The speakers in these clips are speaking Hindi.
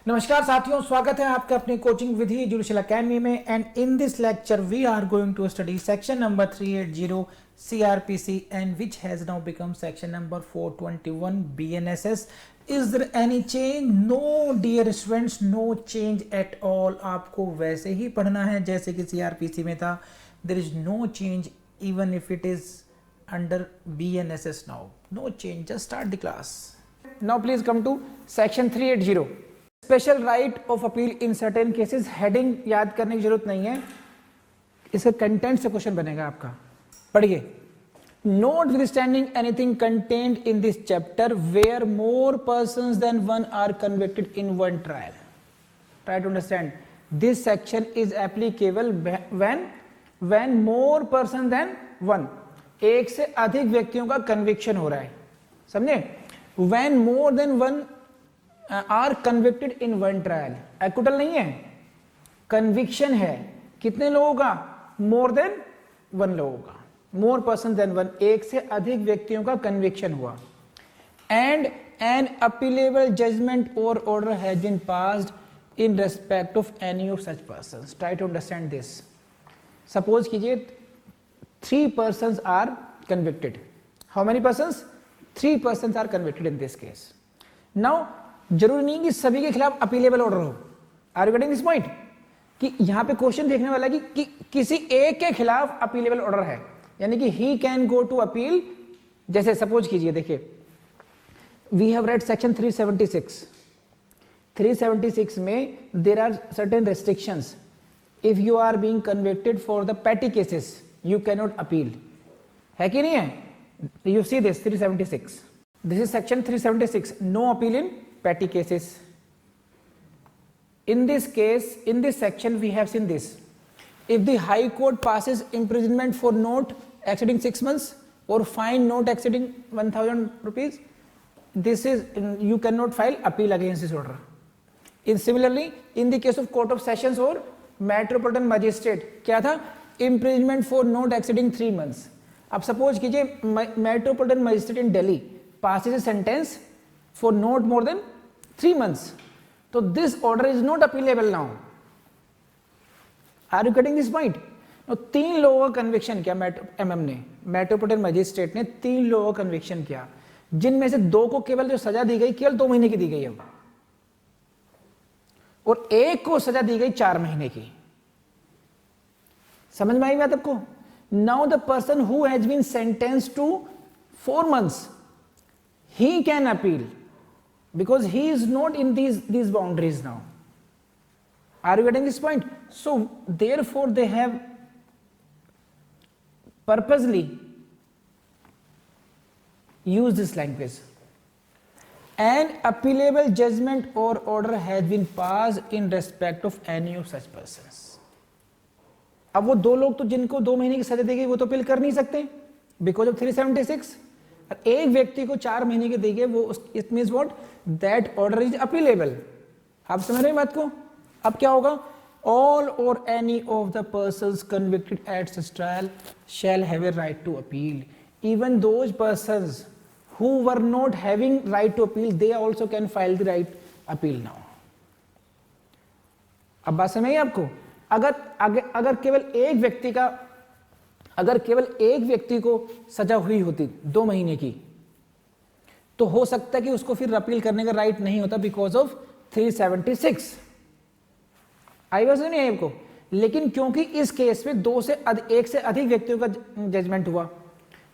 नमस्कार साथियों, स्वागत है आपका अपनी कोचिंग विधि जुडिशियल एकेडमी में। And in this lecture we are going to study section number 380 CRPC and which has now become section number 421 BNSS. Is there any change? No dear students, no change at all. आपको वैसे ही पढ़ना है जैसे कि CRPC में था. There is no change even if it is under BNSS now. No change, just start the class. Now please come to section 380. Special right of appeal in certain cases. Heading याद करने की जरूरत नहीं है, इसका कंटेंट से क्वेश्चन बनेगा आपका. पढ़िए. Notwithstanding anything contained in this chapter where more persons than one are convicted in one trial. Try to understand. This section is applicable when more persons than one. एक से अधिक व्यक्तियों का कन्विक्शन हो रहा है, समझे. When more than one are convicted in one trial. Acquittal नहीं है, कन्विक्शन है. कितने लोगों का? मोर देन वन लोगों का. मोर पर्सन देन वन, एक से अधिक व्यक्तियों का कन्विक्शन हुआ. एंड एन अपीलेबल जजमेंट और order has been passed in respect of any of such persons. Try to understand this. Suppose कीजिए 3 persons are convicted. How many persons? 3 persons are convicted in this case. Now जरूरी नहीं कि सभी के खिलाफ अपीलेबल ऑर्डर हो. Are you getting this point? कि यहां पे क्वेश्चन देखने वाला है कि किसी एक के खिलाफ अपीलेबल ऑर्डर है, यानी कि he can go to appeal. जैसे सपोज कीजिए, देखिए वी हैव रेड सेक्शन 376. 376 में there are certain restrictions. If you are being convicted for the petty cases you can not appeal. है कि नहीं है? You see this 376. This is section 376. No appeal in petty cases. In this case, in this section we have seen this. If the high court passes imprisonment for note exceeding 6 months or fine note exceeding 1000 rupees, this is, you cannot file appeal against this order. Similarly, in the case of court of sessions or metropolitan magistrate, क्या था? Imprisonment for note exceeding 3 months. अब suppose कीजिए metropolitan magistrate in Delhi passes a sentence for not more than 3 months. So this order is not appealable now. Are you getting this point? Now 3 लोगों का कन्विक्शन किया MM ने, मेट्रोपोलिटन मजिस्ट्रेट ने 3 लोगों का कन्विक्शन किया, जिनमें से 2 को केवल जो सजा दी गई केवल 2 महीने की दी गई है, और 1 को सजा दी गई 4 महीने की. समझ में आई बात आपको? Now the person who has been sentenced to 4 months, he can appeal because he is not in these boundaries now. Are you getting this point? So therefore they have purposely used this language. An appealable judgment or order has been passed in respect of any of such persons. अब वो 2 लोग तो जिनको 2 महीने की सजा दी गई वो तो अपील कर नहीं सकते बिकॉज ऑफ 376. एक व्यक्ति को 4 महीने की दी गई, वो it means what? That order is appealable. आप समझ रहे हैं बात को? अब क्या होगा? ऑल और any of the persons convicted at such trial shall have a right to appeal. Even those persons who were not having right to appeal, they also can file the right appeal now. अब बात समझ आई आपको? अगर केवल एक व्यक्ति को सजा हुई होती 2 महीने की, तो हो सकता है कि उसको फिर अपील करने का राइट नहीं होता बिकॉज ऑफ 376. आई बात नहीं है आपको? लेकिन क्योंकि इस केस में 1 से अधिक व्यक्तियों का जजमेंट हुआ,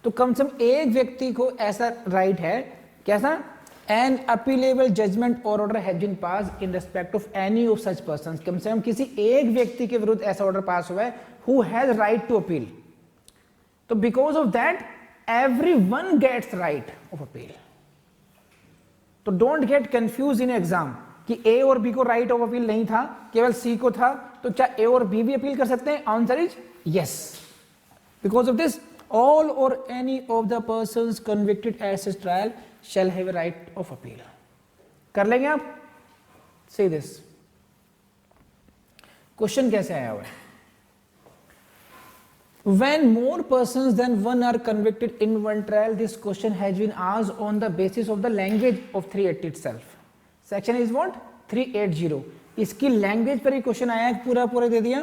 तो कम से कम एक व्यक्ति को ऐसा राइट है. कैसा? एन अपीलेबल जजमेंट और order has been passed in respect of any of such persons. कम से कम किसी एक व्यक्ति के विरुद्ध ऐसा ऑर्डर पास हुआ है who has right to appeal. तो because of that everyone gets right of appeal. तो don't get confuse in exam कि ए और बी को राइट ऑफ अपील नहीं था, केवल सी को था. तो क्या ए और बी भी अपील कर सकते हैं? Answer is yes. Because of this all और any of the persons convicted at such trial shall have a right of appeal. कर लेंगे आप? सी दिस क्वेश्चन कैसे आया हुआ है? When more persons than one are convicted in one trial, this question has been asked on the basis of the language of 380 itself. Section is what? 380, इसकी लैंग्वेज पर ही क्वेश्चन आया है, पूरा पूरा दे दिया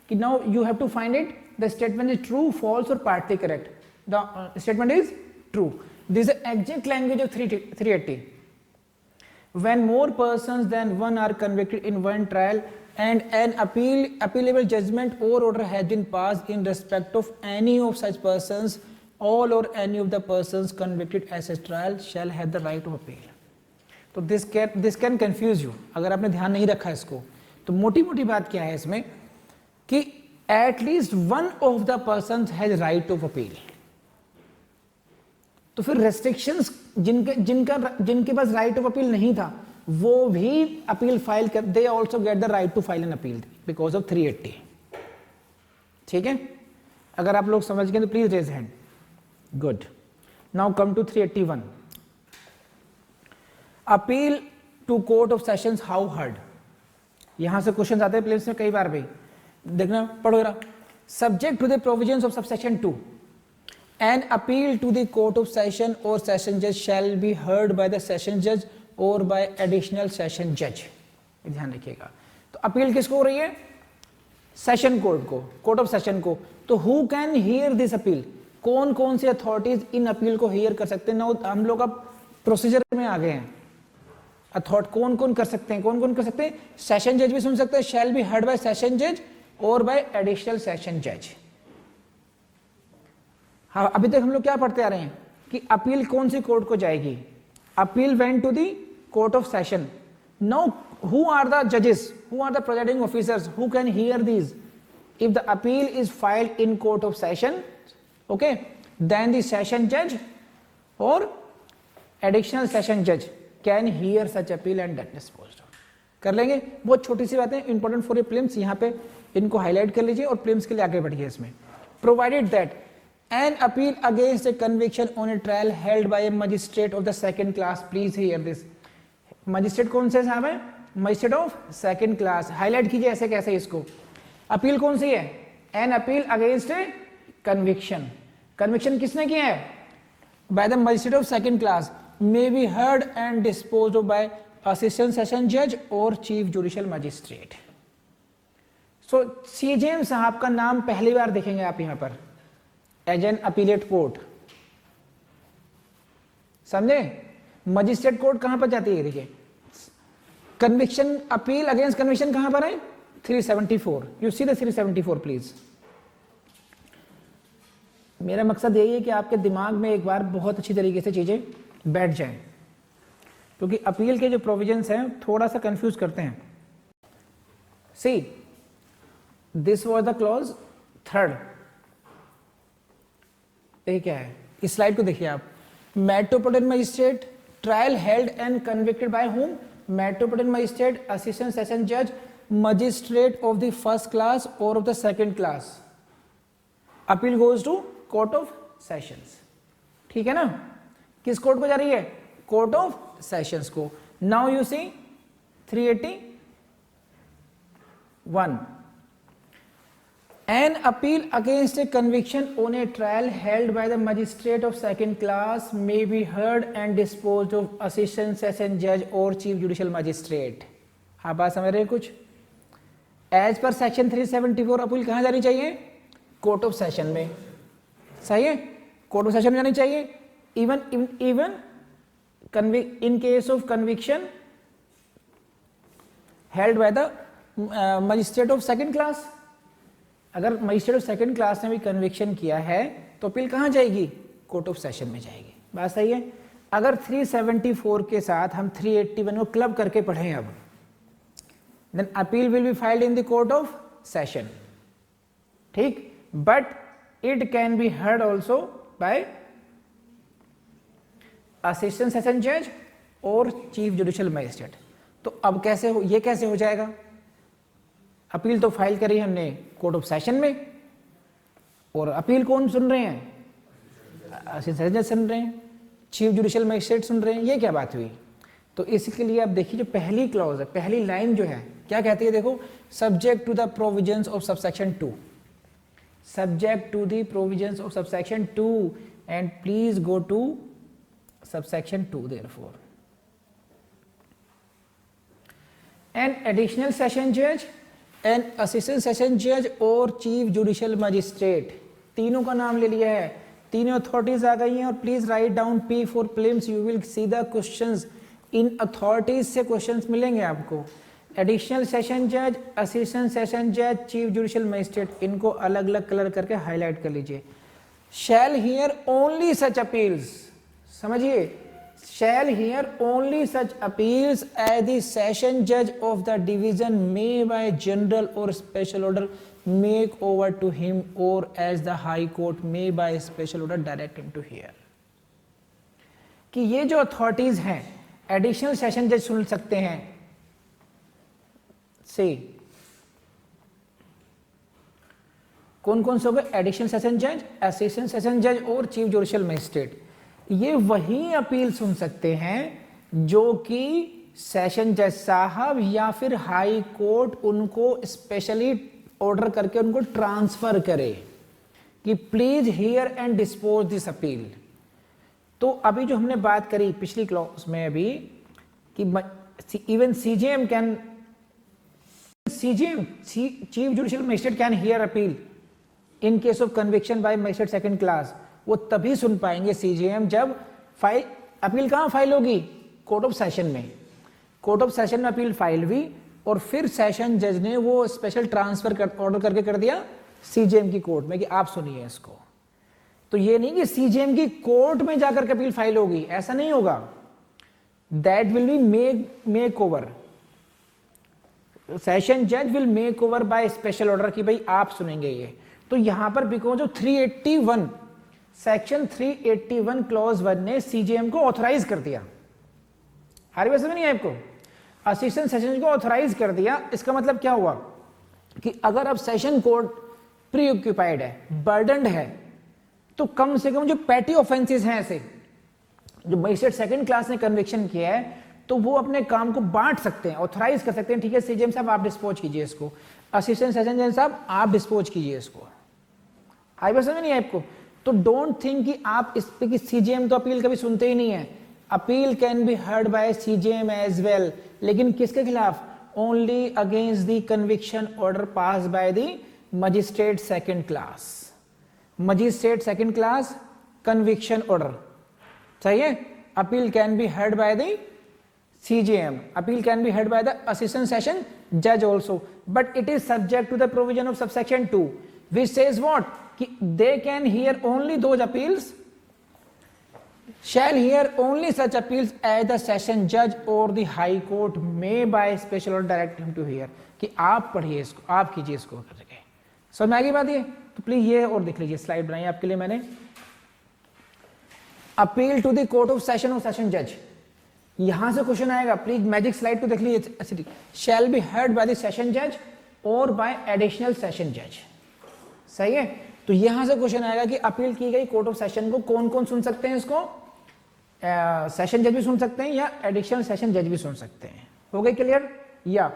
कि now you have to find it, the statement is true, false और partly correct. The statement is true. This is exact language of 380. When more persons than one are convicted in one trial and an appealable judgment or order has been passed in respect of any of such persons, all or any of the persons convicted as a trial shall have the right of appeal. तो this can confuse you. अगर आपने ध्यान नहीं रखा इसको, तो मोटी मोटी बात क्या है इसमें कि at least one of the persons has right of appeal. तो फिर रेस्ट्रिक्शंस जिनके पास राइट ऑफ अपील नहीं था वो भी अपील फाइल कर, they also get the right to file an appeal because of 380. ठीक है, अगर आप लोग समझ गए तो please raise hand. Good. Now come to 381. Appeal to court of sessions how heard. यहां से क्वेश्चन आते हैं प्लेस में कई बार भाई, देखना पढ़ो जरा. Subject to the provisions of subsection 2, an appeal to the court of session or session judge shall be heard by the session judge or by additional session judge. ध्यान रखिएगा. तो अपील किसको हो रही है? सेशन कोर्ट को, कोर्ट ऑफ सेशन को. तो who can hear this appeal? कौन कौन सी अथॉरिटीज इन अपील को हियर कर सकते हैं? ना हम लोग अब प्रोसीजर में आ गए हैं. अथॉरिटी कौन कौन कर सकते हैं? कौन कौन कर सकते हैं? सेशन जज भी सुन सकते हैं, shall be heard bye session जज और बाय एडिशनल सेशन जज. हाँ, अभी तक हम लोग क्या पढ़ते आ रहे हैं कि अपील कौन सी कोर्ट को जाएगी? Appeal went to the court of session. Now who are the जजेस, who are the presiding officers who can hear these? If the appeal is filed in court of session, okay, then the session जज और एडिशनल सेशन जज can hear such appeal and gate disposed. कर लेंगे. बहुत छोटी सी बातें, इंपॉर्टेंट फॉर योर प्रीलिम्स. यहाँ पे इनको हाईलाइट कर लीजिए और प्रीलिम्स के लिए आगे बढ़िए. इसमें provided that an appeal against a conviction on a trial held by a magistrate of the second class, please hear this. Magistrate कौन से साहब है? Magistrate of second class. Highlight कीजिए ऐसे कैसे इसको. अपील कौन सी है? An appeal against a conviction. Conviction किसने किया है? By the magistrate of second class, may be heard and disposed of by assistant session जज और chief judicial magistrate. So CJM साहब का नाम पहली बार देखेंगे आप यहां पर एज एन अपीलेट कोर्ट. समझे? मजिस्ट्रेट कोर्ट कहां पर जाती है? देखिए, कन्विक्शन, अपील अगेंस्ट कन्विक्शन कहां पर है? 374. You see the 374 please. मेरा मकसद यही है कि आपके दिमाग में एक बार बहुत अच्छी तरीके से चीजें बैठ जाएं, क्योंकि अपील के जो प्रोविजंस हैं थोड़ा सा कंफ्यूज करते हैं. See, this was the clause 3rd. ये क्या है? इस स्लाइड को देखिए आप. Metropolitan magistrate, trial held and convicted by whom? Metropolitan magistrate, assistant session जज, magistrate of the first class और of the second class. Appeal goes to court of sessions. ठीक है ना? किस कोर्ट को जा रही है? कोर्ट ऑफ सेशंस को. Now you see 381. An appeal against a conviction on a trial held by the magistrate of second class may be heard and disposed of assistant session judge or chief judicial magistrate. आप बात समझ रहे हैं कुछ? एज पर सेक्शन 374 अपील कहाँ जानी चाहिए? कोर्ट ऑफ सेशन में. सही है? कोर्ट ऑफ सेशन में जानी चाहिए. Even in case of conviction held by the magistrate of second class. अगर मजिस्ट्रेट ऑफ सेकंड क्लास ने भी कन्विक्शन किया है तो अपील कहाँ जाएगी? कोर्ट ऑफ सेशन में जाएगी. बात सही है? अगर 374 के साथ हम 381 को क्लब करके पढ़ें अब, then appeal will be filed in the court of session. ठीक, but it can be heard also by assistant session जज और चीफ जुडिशियल मजिस्ट्रेट. तो अब कैसे हो, ये कैसे हो जाएगा? अपील तो फाइल करी हमने कोर्ट ऑफ सेशन में, और अपील कौन सुन रहे हैं? असिस्टेंट जज सुन रहे हैं, चीफ जुडिशियल मजिस्ट्रेट सुन रहे हैं. ये क्या बात हुई? तो इसके लिए आप देखिए, जो पहली क्लॉज है, पहली लाइन जो है क्या कहती है? देखो, subject to the provisions of subsection 2. Subject to the provisions of subsection 2, and please go two subsection 2 therefore. An additional session जज, एन असिस्टेंट सेशन जज और चीफ जुडिशियल मजिस्ट्रेट, तीनों का नाम ले लिया है, तीनों अथॉरिटीज आ गई हैं। और please write down P for prelims, you will see the questions in authorities से क्वेश्चंस मिलेंगे आपको। एडिशनल सेशन जज, असिस्टेंट सेशन जज, चीफ जुडिशियल मजिस्ट्रेट, इनको अलग अलग कलर करके हाईलाइट कर लीजिए। शैल हियर ओनली सच अपील्स, समझिए, शैल here only such appeals as the session जज of the division may bye general और special order make over to him और as the high court may by special order direct him to hear. कि ये जो अथॉरिटीज हैं एडिशनल सेशन जज सुन सकते हैं से, कौन कौन से हो गए, एडिशनल सेशन जज, असिस्टेंट सेशन जज और चीफ जुडिशियल मजिस्ट्रेट। ये वही अपील सुन सकते हैं जो कि सेशन जज साहब या फिर हाई कोर्ट उनको स्पेशली ऑर्डर करके उनको ट्रांसफर करे कि please here and dispose this appeal. तो अभी जो हमने बात करी पिछली क्लास में अभी कि even CJM can, chief judicial magistrate can hear appeal in case of conviction by magistrate second class, वो तभी सुन पाएंगे सीजेएम जब फाइल, अपील कहाँ फाइल होगी, कोर्ट ऑफ सेशन में। कोर्ट ऑफ सेशन में अपील फाइल हुई और फिर सेशन जज ने वो स्पेशल ट्रांसफर ऑर्डर करके कर दिया सीजेएम की कोर्ट में कि आप सुनिए इसको। तो ये नहीं कि सीजेएम की कोर्ट में जाकर अपील फाइल होगी, ऐसा नहीं होगा। That will be make over, session जज will make over by special order कि भाई आप सुनेंगे ये। तो यहां पर बिकॉज ऑफ 381 सेक्शन 381 क्लॉज 1 ने सीजेएम को ऑथराइज कर दिया। हर वैसे में नहीं है आपको, असिस्टेंट सेशन को ऑथराइज कर दिया। इसका मतलब क्या हुआ कि अगर अब सेशन कोर्ट प्री ऑक्यूपाइड है, बर्डनड है, तो कम से कम जो पैटी ऑफेंसेस हैं ऐसे जो मजिस्ट्रेट सेकंड क्लास ने कन्विक्शन किया है, तो वो अपने काम को बांट सकते हैं, ऑथराइज कर सकते हैं। ठीक है सीजेएम साहब आप डिस्पोज कीजिए इसको, असिस्टेंट सेशन जज साहब आप डिस्पोज कीजिए इसको। आई बात समझ नहीं है आपको? तो डोंट थिंक कि आप इस पे कि सीजेएम तो अपील कभी सुनते ही नहीं है। Appeal can be heard by CJM as well, लेकिन किसके खिलाफ? Only against the conviction order pass by the magistrate second class. Magistrate second class conviction order, सही है। Appeal can be heard by the CJM. Appeal can be heard by the assistant session judge also, but it is subject to the provision of subsection 2, which says what? कि they can hear only those appeals, shall hear only such appeals as the session judge or the high court may by special order direct him to hear। कि आप पढ़िए इसको, आप कीजिए इसको करके। समझ में आ गई बात ये? तो प्लीज ये और देख लीजिए, स्लाइड बनाई आपके लिए मैंने। Appeal to the court of session और सेशन जज, यहां से क्वेश्चन आएगा, प्लीज मैजिक स्लाइड को देख लीजिए। Shall be heard by the session जज और बाय एडिशनल सेशन जज, सही है। तो यहां से क्वेश्चन आएगा कि अपील की गई कोर्ट ऑफ सेशन को कौन कौन सुन सकते हैं इसको? सेशन जज भी सुन सकते हैं या एडिशनल सेशन जज भी सुन सकते हैं। हो गई क्लियर? या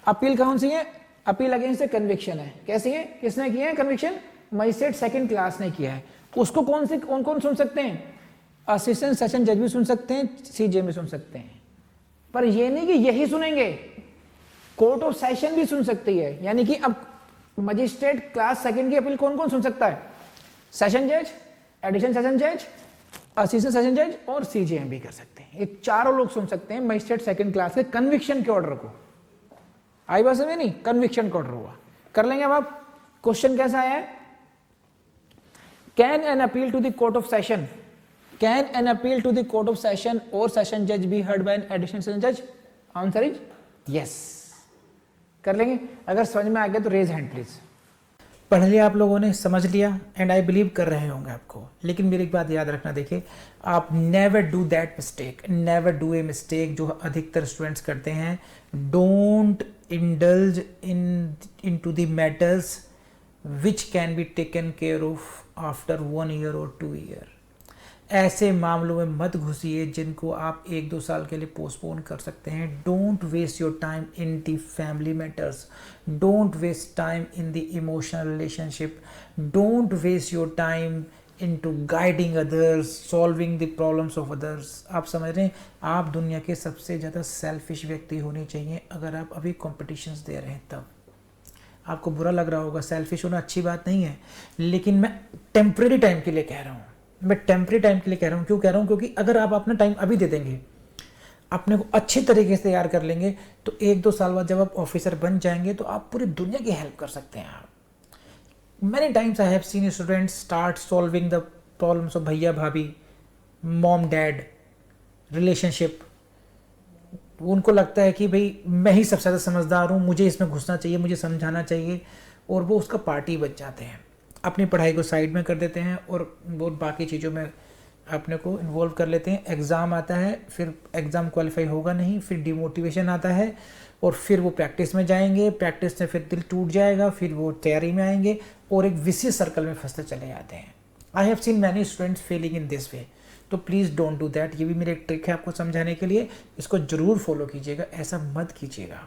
अपील कौन सी है? अपील अगेंस्ट द कन्विक्शन है। कैसी है? किसने किया है कन्विक्शन? मजिस्ट्रेट सेकंड क्लास ने किया है। उसको कौन कौन सुन सकते हैं? असिस्टेंट सेशन जज भी सुन सकते हैं, सीजेएम भी सुन सकते हैं। पर ये नहीं कि यही सुनेंगे, कोर्ट ऑफ सेशन भी सुन सकती है। यानी कि अब मजिस्ट्रेट क्लास सेकंड की अपील कौन कौन सुन सकता है? सेशन जज, एडिशनल सेशन जज, असिस्टेंट सेशन जज और सीजेएम भी कर सकते हैं। ये चारों लोग सुन सकते हैं मजिस्ट्रेट सेकंड क्लास के कन्विक्शन के ऑर्डर को। आई बात समझ में नहीं? कन्विक्शन का ऑर्डर हुआ, कर लेंगे। अब आप क्वेश्चन कैसा आया है? Can an appeal to the court of session, can an appeal to the court of session or session judge be heard by an additional session judge? Answer is yes। कर लेंगे। अगर समझ में आ गया तो रेज हैंड प्लीज। पढ़ लिया आप लोगों ने, समझ लिया, एंड आई बिलीव कर रहे होंगे आपको। लेकिन मेरी एक बात याद रखना, देखिए आप never do that mistake, never do a mistake जो अधिकतर स्टूडेंट्स करते हैं। Don't indulge into the matters which can be taken care of after 1 year और 2 year। ऐसे मामलों में मत घुसिए जिनको आप 1-2 साल के लिए पोस्टपोन कर सकते हैं। Don't waste your time in the family matters, don't waste time in the emotional relationship, don't waste your time into guiding others, solving the problems of others। आप समझ रहे हैं, आप दुनिया के सबसे ज़्यादा सेल्फिश व्यक्ति होने चाहिए अगर आप अभी कॉम्पिटिशन्स दे रहे हैं तब। आपको बुरा लग रहा होगा, सेल्फिश होना अच्छी बात नहीं है, लेकिन मैं टेम्प्रेरी टाइम के लिए कह रहा हूँ। मैं टेम्प्रेरी टाइम के लिए कह रहा हूँ। क्यों कह रहा हूँ? क्योंकि अगर आप अपना टाइम अभी दे देंगे, अपने को अच्छे तरीके से तैयार कर लेंगे, तो 1-2 साल बाद जब आप ऑफिसर बन जाएंगे तो आप पूरी दुनिया की हेल्प कर सकते हैं। आप Many times I have seen students start solving the problems of भैया भाभी, मॉम डैड, रिलेशनशिप। उनको लगता है कि भाई मैं ही सबसे ज़्यादा समझदार हूँ, मुझे इसमें घुसना चाहिए, मुझे समझाना चाहिए, और वो उसका पार्टी बन जाते हैं। अपनी पढ़ाई को साइड में कर देते हैं और वो बाकी चीज़ों में अपने को इन्वॉल्व कर लेते हैं। एग्ज़ाम आता है, फिर एग्ज़ाम क्वालिफाई होगा नहीं, फिर डिमोटिवेशन आता है, और फिर वो प्रैक्टिस में जाएंगे, प्रैक्टिस से फिर दिल टूट जाएगा, फिर वो तैयारी में आएंगे और एक विशियस सर्कल में फंसते चले जाते हैं। I have seen many students Fehling in this way. तो प्लीज़ डोंट डू दैट। ये भी मेरी एक ट्रिक है आपको समझाने के लिए, इसको ज़रूर फॉलो कीजिएगा, ऐसा मत कीजिएगा।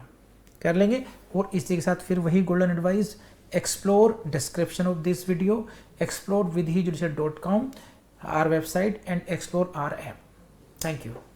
कर लेंगे। और इसी के साथ फिर वही golden advice, explore description of this video, explore vidhijudicial.com, our website, and explore our app. Thank you.